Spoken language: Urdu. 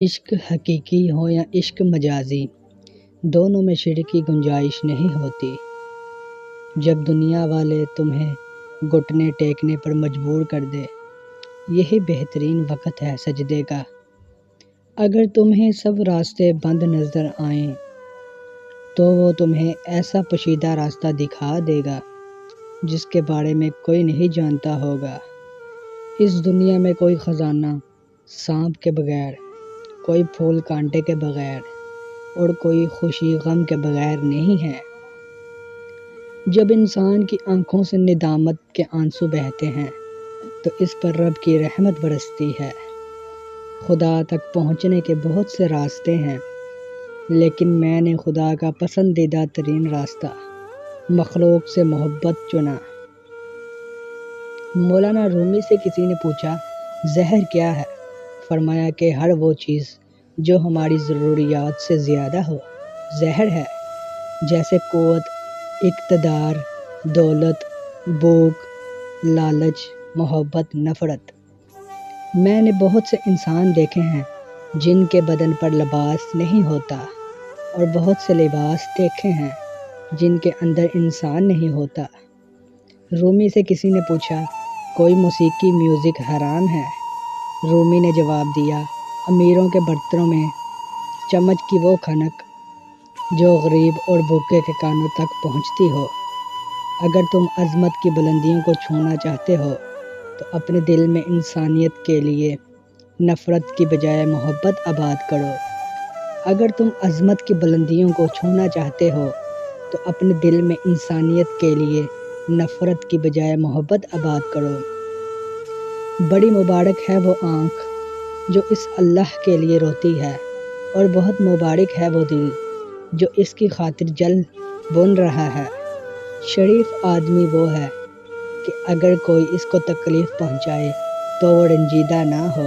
عشق حقیقی ہو یا عشق مجازی، دونوں میں شرک کی گنجائش نہیں ہوتی۔ جب دنیا والے تمہیں گھٹنے ٹیکنے پر مجبور کر دے، یہی بہترین وقت ہے سجدے کا۔ اگر تمہیں سب راستے بند نظر آئیں تو وہ تمہیں ایسا پوشیدہ راستہ دکھا دے گا جس کے بارے میں کوئی نہیں جانتا ہوگا۔ اس دنیا میں کوئی خزانہ سانپ کے بغیر، کوئی پھول کانٹے کے بغیر اور کوئی خوشی غم کے بغیر نہیں ہے۔ جب انسان کی آنکھوں سے ندامت کے آنسو بہتے ہیں تو اس پر رب کی رحمت برستی ہے۔ خدا تک پہنچنے کے بہت سے راستے ہیں، لیکن میں نے خدا کا پسندیدہ ترین راستہ مخلوق سے محبت چنا۔ مولانا رومی سے کسی نے پوچھا، زہر کیا ہے؟ فرمایا کہ ہر وہ چیز جو ہماری ضروریات سے زیادہ ہو زہر ہے، جیسے قوت، اقتدار، دولت، بھوک، لالچ، محبت، نفرت۔ میں نے بہت سے انسان دیکھے ہیں جن کے بدن پر لباس نہیں ہوتا، اور بہت سے لباس دیکھے ہیں جن کے اندر انسان نہیں ہوتا۔ رومی سے کسی نے پوچھا، کوئی موسیقی میوزک حرام ہے؟ رومی نے جواب دیا، امیروں کے برتنوں میں چمچ کی وہ کھنک جو غریب اور بھوکے کے کانوں تک پہنچتی ہو۔ اگر تم عظمت کی بلندیوں کو چھونا چاہتے ہو تو اپنے دل میں انسانیت کے لیے نفرت کی بجائے محبت آباد کرو۔ اگر تم عظمت کی بلندیوں کو چھونا چاہتے ہو تو اپنے دل میں انسانیت کے لیے نفرت کی بجائے محبت آباد کرو۔ بڑی مبارک ہے وہ آنکھ جو اس اللہ کے لیے روتی ہے، اور بہت مبارک ہے وہ دل جو اس کی خاطر جل بن رہا ہے۔ شریف آدمی وہ ہے کہ اگر کوئی اس کو تکلیف پہنچائے تو وہ رنجیدہ نہ ہو۔